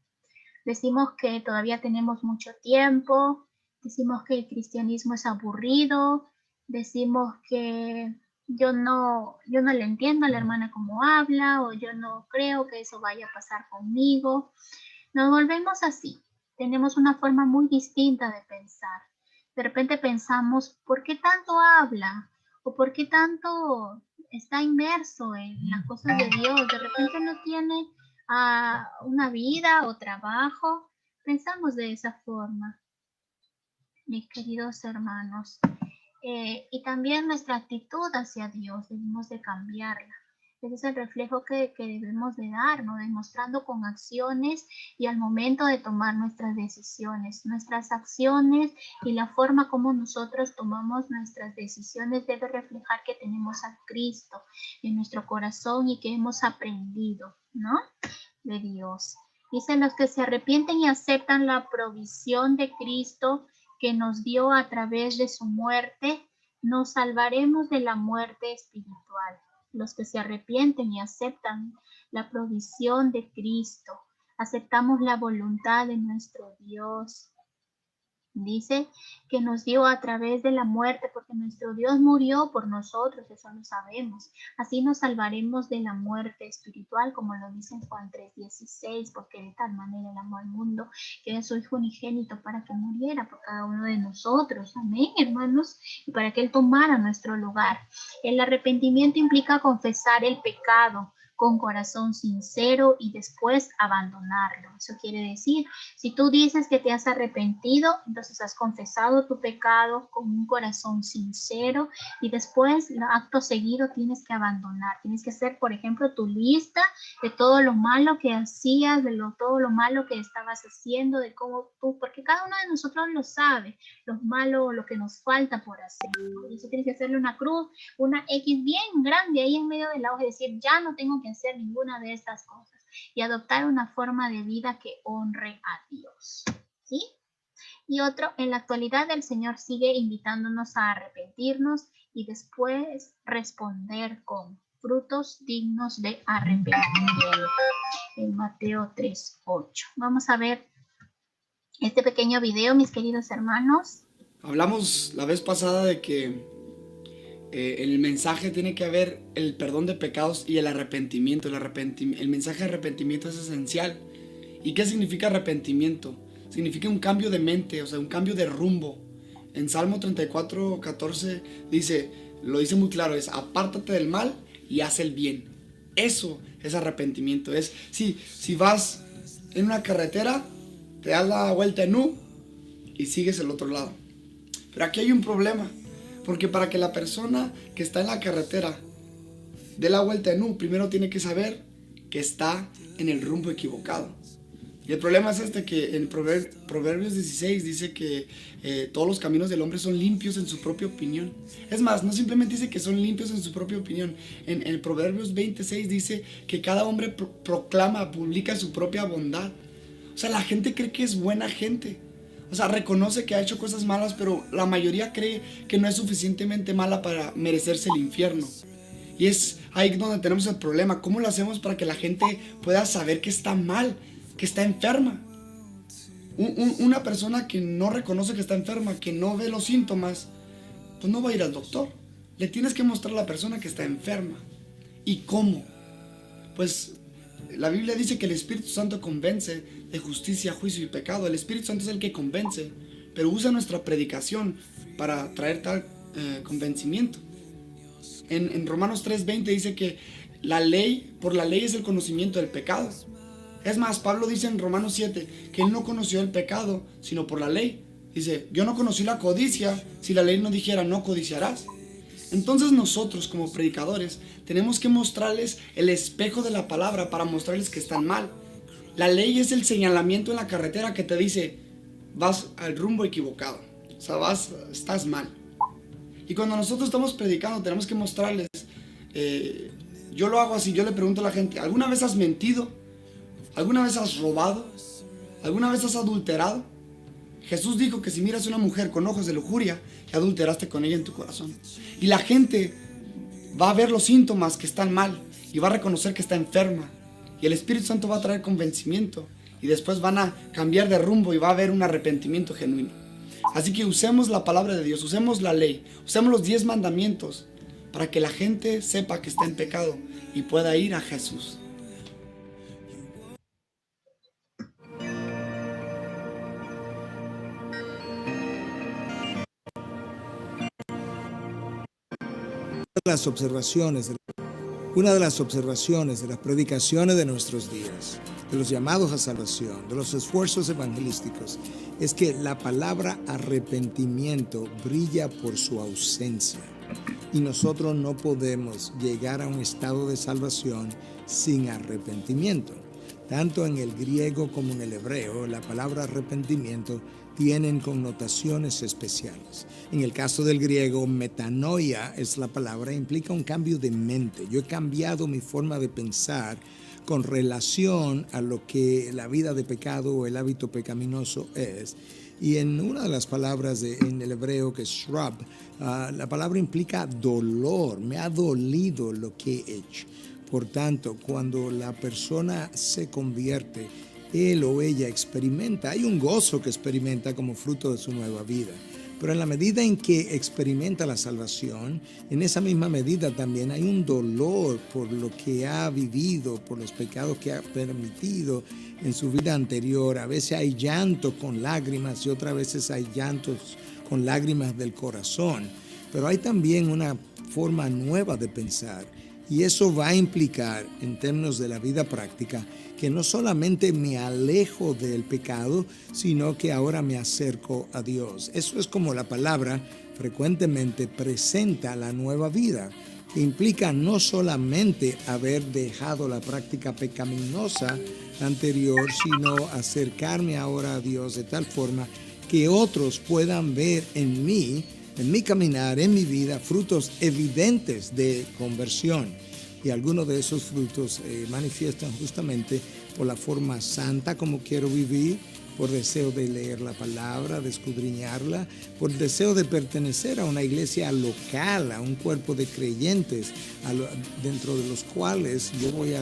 [SPEAKER 1] Decimos que todavía tenemos mucho tiempo, decimos que el cristianismo es aburrido, decimos que yo no le entiendo a la hermana cómo habla, o yo no creo que eso vaya a pasar conmigo. Nos volvemos así, tenemos una forma muy distinta de pensar. De repente pensamos, ¿por qué tanto habla? ¿O por qué tanto está inmerso en las cosas de Dios? De repente no tiene una vida o trabajo. Pensamos de esa forma, mis queridos hermanos. Y también nuestra actitud hacia Dios debemos de cambiarla. Ese es el reflejo que debemos de dar, ¿no? Demostrando con acciones y al momento de tomar nuestras decisiones. Nuestras acciones y la forma como nosotros tomamos nuestras decisiones debe reflejar que tenemos a Cristo en nuestro corazón y que hemos aprendido, ¿no? De Dios. Dicen los que se arrepienten y aceptan la provisión de Cristo que nos dio a través de su muerte, nos salvaremos de la muerte espiritual. Los que se arrepienten y aceptan la provisión de Cristo, aceptamos la voluntad de nuestro Dios. Dice que nos dio a través de la muerte, porque nuestro Dios murió por nosotros, eso lo sabemos. Así nos salvaremos de la muerte espiritual, como lo dice en Juan 3:16, porque de tal manera el amó al mundo, que dio su Hijo unigénito para que muriera por cada uno de nosotros. Amén, hermanos, y para que Él tomara nuestro lugar. El arrepentimiento implica confesar el pecado con corazón sincero y después abandonarlo. Eso quiere decir, si tú dices que te has arrepentido, entonces has confesado tu pecado con un corazón sincero y después, acto seguido, tienes que abandonar. Tienes que hacer, por ejemplo, tu lista de todo lo malo que hacías, todo lo malo que estabas haciendo, de cómo tú, porque cada uno de nosotros lo sabe, lo malo, lo que nos falta por hacer. Por eso tienes que hacerle una cruz, una X bien grande ahí en medio de la hoja y decir, ya no tengo que hacer ninguna de estas cosas y adoptar una forma de vida que honre a Dios, ¿sí? Y otro, en la actualidad el Señor sigue invitándonos a arrepentirnos y después responder con frutos dignos de arrepentimiento. En Mateo 3:8. Vamos a ver este pequeño video, mis queridos hermanos.
[SPEAKER 2] Hablamos la vez pasada de que en el mensaje tiene que haber el perdón de pecados y el arrepentimiento. El mensaje de arrepentimiento es esencial. ¿Y qué significa arrepentimiento? Significa un cambio de mente, o sea, un cambio de rumbo. En Salmo 34:14 dice, lo dice muy claro, es apártate del mal y haz el bien. Eso es arrepentimiento. Es si vas en una carretera, te das la vuelta en U y sigues el otro lado. Pero aquí hay un problema. Porque para que la persona que está en la carretera dé la vuelta en U, primero tiene que saber que está en el rumbo equivocado. Y el problema es que en Proverbios 16 dice que todos los caminos del hombre son limpios en su propia opinión. Es más, no simplemente dice que son limpios en su propia opinión. En Proverbios 26 dice que cada hombre proclama, publica su propia bondad. O sea, la gente cree que es buena gente. O sea, reconoce que ha hecho cosas malas, pero la mayoría cree que no es suficientemente mala para merecerse el infierno. Y es ahí donde tenemos el problema. ¿Cómo lo hacemos para que la gente pueda saber que está mal, que está enferma? Una persona que no reconoce que está enferma, que no ve los síntomas, pues no va a ir al doctor. Le tienes que mostrar a la persona que está enferma. ¿Y cómo? Pues la Biblia dice que el Espíritu Santo convence de justicia, juicio y pecado. El Espíritu Santo es el que convence, pero usa nuestra predicación para traer tal convencimiento. En Romanos 3:20 dice que por la ley es el conocimiento del pecado. Es más, Pablo dice en Romanos 7 que él no conoció el pecado, sino por la ley. Dice, yo no conocí la codicia si la ley no dijera no codiciarás. Entonces nosotros como predicadores tenemos que mostrarles el espejo de la palabra para mostrarles que están mal. La ley es el señalamiento en la carretera que te dice, vas al rumbo equivocado, o sea, estás mal. Y cuando nosotros estamos predicando tenemos que mostrarles, yo lo hago así, yo le pregunto a la gente, ¿alguna vez has mentido? ¿Alguna vez has robado? ¿Alguna vez has adulterado? Jesús dijo que si miras a una mujer con ojos de lujuria, ya adulteraste con ella en tu corazón. Y la gente va a ver los síntomas que están mal y va a reconocer que está enferma. Y el Espíritu Santo va a traer convencimiento y después van a cambiar de rumbo y va a haber un arrepentimiento genuino. Así que usemos la palabra de Dios, usemos la ley, usemos los 10 mandamientos para que la gente sepa que está en pecado y pueda ir a Jesús.
[SPEAKER 3] Una de las observaciones de las predicaciones de nuestros días, de los llamados a salvación, de los esfuerzos evangelísticos, es que la palabra arrepentimiento brilla por su ausencia. Y nosotros no podemos llegar a un estado de salvación sin arrepentimiento. Tanto en el griego como en el hebreo, la palabra arrepentimiento tienen connotaciones especiales. En el caso del griego, metanoia es la palabra, implica un cambio de mente. Yo he cambiado mi forma de pensar con relación a lo que la vida de pecado o el hábito pecaminoso es. Y en una de las palabras en el hebreo, que es shrub, la palabra implica dolor. Me ha dolido lo que he hecho. Por tanto, cuando la persona se convierte, él o ella experimenta, hay un gozo que experimenta como fruto de su nueva vida. Pero en la medida en que experimenta la salvación, en esa misma medida también hay un dolor por lo que ha vivido, por los pecados que ha permitido en su vida anterior. A veces hay llanto con lágrimas y otras veces hay llantos con lágrimas del corazón. Pero hay también una forma nueva de pensar. Y eso va a implicar, en términos de la vida práctica, que no solamente me alejo del pecado, sino que ahora me acerco a Dios. Eso es como la palabra frecuentemente presenta la nueva vida, que implica no solamente haber dejado la práctica pecaminosa anterior, sino acercarme ahora a Dios de tal forma que otros puedan ver en mi caminar, en mi vida, frutos evidentes de conversión. Y algunos de esos frutos manifiestan justamente por la forma santa como quiero vivir, por deseo de leer la palabra, de escudriñarla, por deseo de pertenecer a una iglesia local, a un cuerpo de creyentes, dentro de los cuales yo voy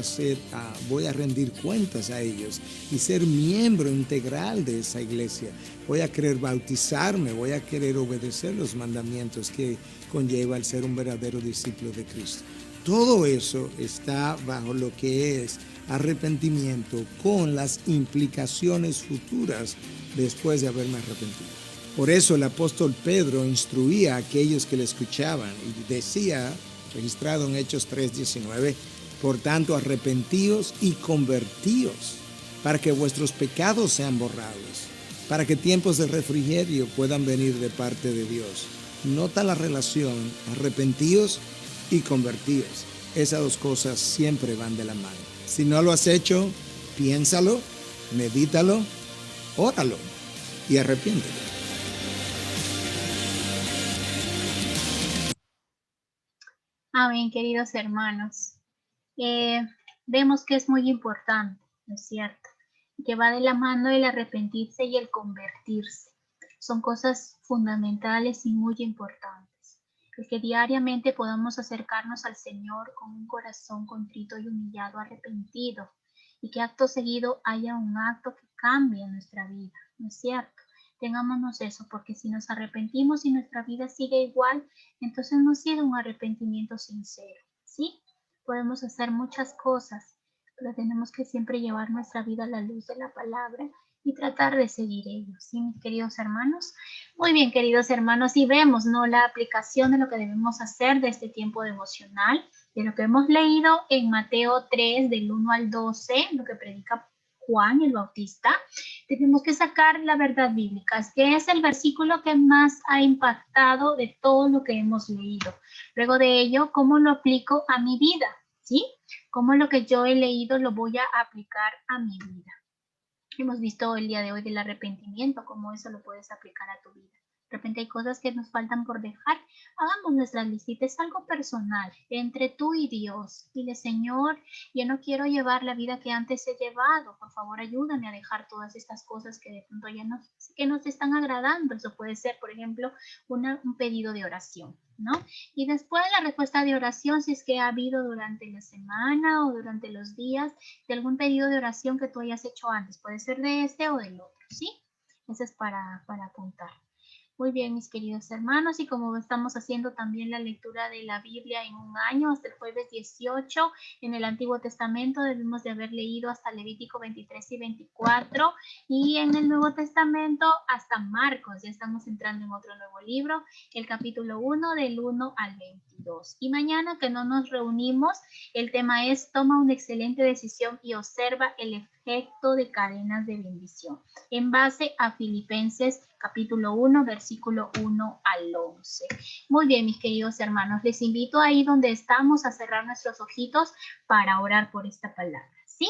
[SPEAKER 3] a rendir cuentas a ellos y ser miembro integral de esa iglesia. Voy a querer bautizarme, voy a querer obedecer los mandamientos que conlleva el ser un verdadero discípulo de Cristo. Todo eso está bajo lo que es arrepentimiento, con las implicaciones futuras después de haberme arrepentido. Por eso el apóstol Pedro instruía a aquellos que le escuchaban y decía, registrado en Hechos 3:19, por tanto arrepentíos y convertíos para que vuestros pecados sean borrados, para que tiempos de refrigerio puedan venir de parte de Dios. Nota la relación, arrepentíos y convertíos. Esas dos cosas siempre van de la mano. Si no lo has hecho, piénsalo, medítalo, óralo y arrepiéntete.
[SPEAKER 1] Amén, queridos hermanos. Vemos que es muy importante, ¿no es cierto? Que va de la mano el arrepentirse y el convertirse. Son cosas fundamentales y muy importantes. El que diariamente podamos acercarnos al Señor con un corazón contrito y humillado, arrepentido, y que acto seguido haya un acto que cambie nuestra vida, ¿no es cierto? Tengámonos eso, porque si nos arrepentimos y nuestra vida sigue igual, entonces no ha sido un arrepentimiento sincero, ¿sí? Podemos hacer muchas cosas, pero tenemos que siempre llevar nuestra vida a la luz de la palabra y tratar de seguir ellos, ¿sí, mis queridos hermanos? Muy bien, queridos hermanos, y vemos, ¿no?, la aplicación de lo que debemos hacer de este tiempo devocional, de lo que hemos leído en Mateo 3, del 1 al 12, lo que predica Juan el Bautista. Tenemos que sacar la verdad bíblica, que es el versículo que más ha impactado de todo lo que hemos leído. Luego de ello, ¿cómo lo aplico a mi vida? ¿Sí? ¿Cómo lo que yo he leído lo voy a aplicar a mi vida? Hemos visto el día de hoy del arrepentimiento, cómo eso lo puedes aplicar a tu vida. De repente hay cosas que nos faltan por dejar. Hagamos nuestras listitas, algo personal, entre tú y Dios. Dile, Señor, yo no quiero llevar la vida que antes he llevado. Por favor, ayúdame a dejar todas estas cosas que de pronto ya no te están agradando. Eso puede ser, por ejemplo, un pedido de oración, ¿no? Y después la respuesta de oración, si es que ha habido durante la semana o durante los días, de algún pedido de oración que tú hayas hecho antes. Puede ser de este o del otro, ¿sí? Eso es para apuntar. Muy bien, mis queridos hermanos, y como estamos haciendo también la lectura de la Biblia en un año, hasta el jueves 18, en el Antiguo Testamento debemos de haber leído hasta Levítico 23 y 24, y en el Nuevo Testamento hasta Marcos. Ya estamos entrando en otro nuevo libro, el capítulo 1 del 1 al 22. Y mañana que no nos reunimos, el tema es toma una excelente decisión y observa el efecto de cadenas de bendición, en base a Filipenses capítulo 1, versículo 1 al 11. Muy bien, mis queridos hermanos, les invito ahí donde estamos a cerrar nuestros ojitos para orar por esta palabra, ¿sí?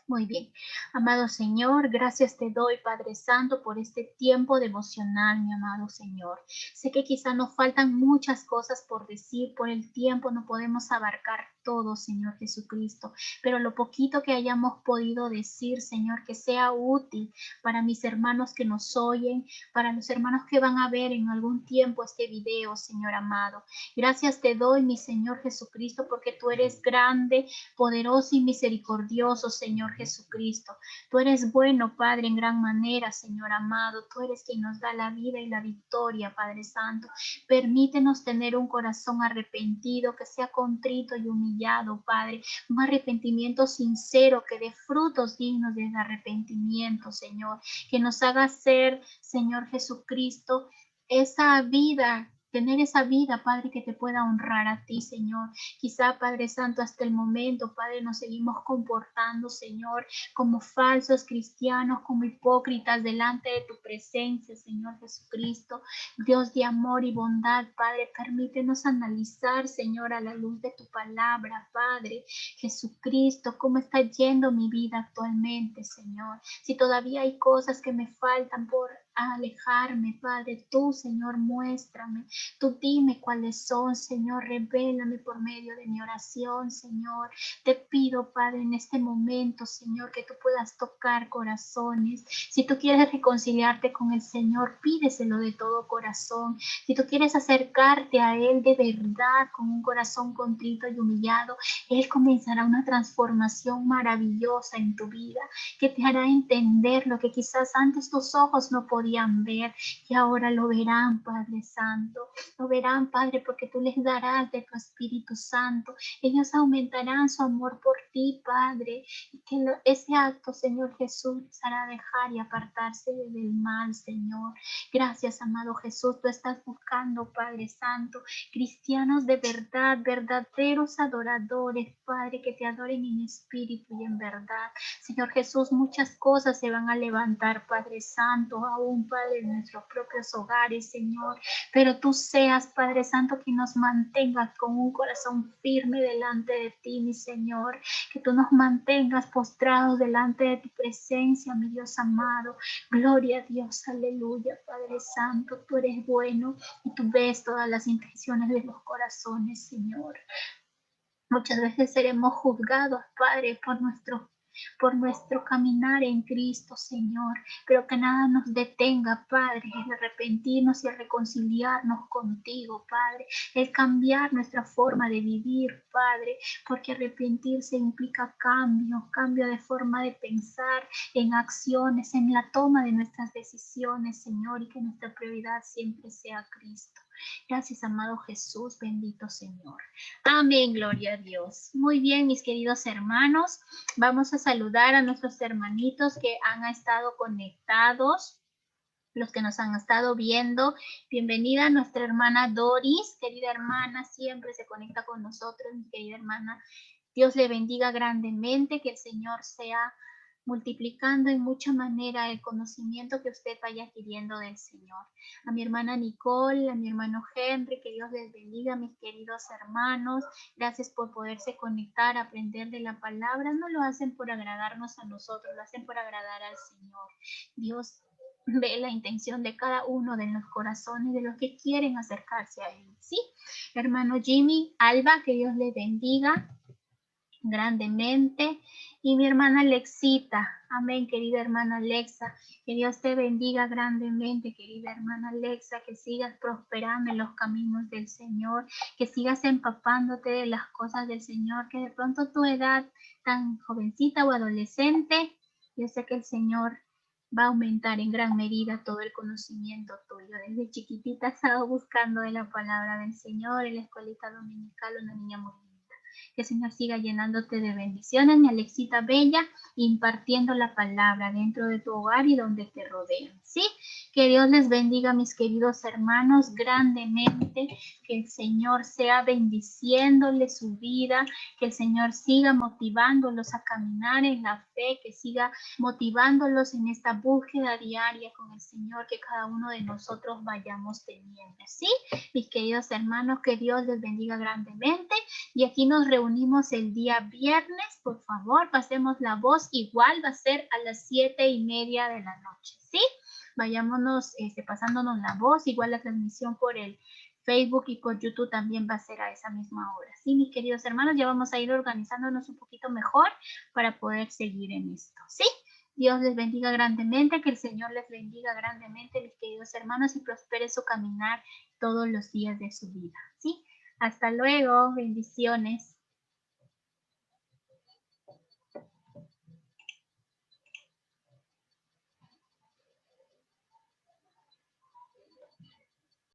[SPEAKER 1] Muy bien. Amado Señor, gracias te doy, Padre Santo, por este tiempo devocional, mi amado Señor. Sé que quizá nos faltan muchas cosas por decir, por el tiempo no podemos abarcar todo, Señor Jesucristo, pero lo poquito que hayamos podido decir, Señor, que sea útil para mis hermanos que nos oyen, para los hermanos que van a ver en algún tiempo este video, Señor amado. Gracias te doy, mi Señor Jesucristo, porque tú eres grande, poderoso y misericordioso, Señor Jesucristo. Tú eres bueno, Padre, en gran manera, Señor amado. Tú eres quien nos da la vida y la victoria, Padre Santo. Permítenos tener un corazón arrepentido, que sea contrito y humillado, Padre. Un arrepentimiento sincero que dé frutos dignos de arrepentimiento, Señor. Que nos haga ser, Señor Jesucristo, esa vida, tener esa vida, Padre, que te pueda honrar a ti, Señor. Quizá, Padre Santo, hasta el momento, Padre, nos seguimos comportando, Señor, como falsos cristianos, como hipócritas delante de tu presencia, Señor Jesucristo. Dios de amor y bondad, Padre, permítenos analizar, Señor, a la luz de tu palabra, Padre Jesucristo, cómo está yendo mi vida actualmente, Señor. Si todavía hay cosas que me faltan por alejarme, Padre, tú, Señor, muéstrame. Tú dime cuáles son, Señor, revélame por medio de mi oración, Señor. Te pido, Padre, en este momento, Señor, que tú puedas tocar corazones. Si tú quieres reconciliarte con el Señor, pídeselo de todo corazón. Si tú quieres acercarte a Él de verdad, con un corazón contrito y humillado, Él comenzará una transformación maravillosa en tu vida, que te hará entender lo que quizás antes tus ojos no podían ver, y ahora lo verán, Padre Santo. Lo verán, Padre, porque tú les darás de tu Espíritu Santo. Ellos aumentarán su amor por ti, Padre. Y que ese acto, Señor Jesús, les hará dejar y apartarse del mal, Señor. Gracias, amado Jesús. Tú estás buscando, Padre Santo, cristianos de verdad, verdaderos adoradores, Padre, que te adoren en espíritu y en verdad. Señor Jesús, muchas cosas se van a levantar, Padre Santo, aún, Padre, en nuestros propios hogares, Señor. Pero tú seas, Padre Santo, que nos mantengas con un corazón firme delante de ti, mi Señor. Que tú nos mantengas postrados delante de tu presencia, mi Dios amado. Gloria a Dios, aleluya, Padre Santo. Tú eres bueno y tú ves todas las intenciones de los corazones, Señor. Muchas veces seremos juzgados, Padre, por nuestro caminar en Cristo, Señor, pero que nada nos detenga, Padre, el arrepentirnos y el reconciliarnos contigo, Padre, el cambiar nuestra forma de vivir, Padre, porque arrepentirse implica cambio de forma de pensar, en acciones, en la toma de nuestras decisiones, Señor, y que nuestra prioridad siempre sea Cristo. Gracias, amado Jesús, bendito Señor. Amén, gloria a Dios. Muy bien, mis queridos hermanos, vamos a saludar a nuestros hermanitos que han estado conectados, los que nos han estado viendo. Bienvenida a nuestra hermana Doris, querida hermana, siempre se conecta con nosotros, mi querida hermana. Dios le bendiga grandemente, que el Señor sea multiplicando en mucha manera el conocimiento que usted vaya adquiriendo del Señor. A mi hermana Nicole, a mi hermano Henry, que Dios les bendiga, mis queridos hermanos. Gracias por poderse conectar, aprender de la palabra. No lo hacen por agradarnos a nosotros, lo hacen por agradar al Señor. Dios ve la intención de cada uno de los corazones de los que quieren acercarse a Él. ¿Sí? Hermano Jimmy, Alba, que Dios les bendiga grandemente. Y mi hermana Alexita, amén, querida hermana Alexa, que Dios te bendiga grandemente, querida hermana Alexa, que sigas prosperando en los caminos del Señor, que sigas empapándote de las cosas del Señor, que de pronto tu edad tan jovencita o adolescente, yo sé que el Señor va a aumentar en gran medida todo el conocimiento tuyo. Desde chiquitita has estado buscando de la palabra del Señor, en la escuelita dominical, una niña muy linda. Que el Señor siga llenándote de bendiciones, mi Alexita Bella, impartiendo la palabra dentro de tu hogar y donde te rodean, ¿sí? Que Dios les bendiga, mis queridos hermanos, grandemente, que el Señor sea bendiciéndole su vida, que el Señor siga motivándolos a caminar en la fe, que siga motivándolos en esta búsqueda diaria con el Señor que cada uno de nosotros vayamos teniendo, ¿sí? Mis queridos hermanos, que Dios les bendiga grandemente. Y aquí nos reunimos el día viernes. Por favor, pasemos la voz. Igual va a ser a las 7:30 de la noche, ¿sí? Vayámonos pasándonos la voz. Igual la transmisión por el Facebook y por YouTube también va a ser a esa misma hora. Sí, mis queridos hermanos, ya vamos a ir organizándonos un poquito mejor para poder seguir en esto, ¿sí? Dios les bendiga grandemente, que el Señor les bendiga grandemente, mis queridos hermanos, y prospere su caminar todos los días de su vida, ¿sí? Hasta luego, bendiciones.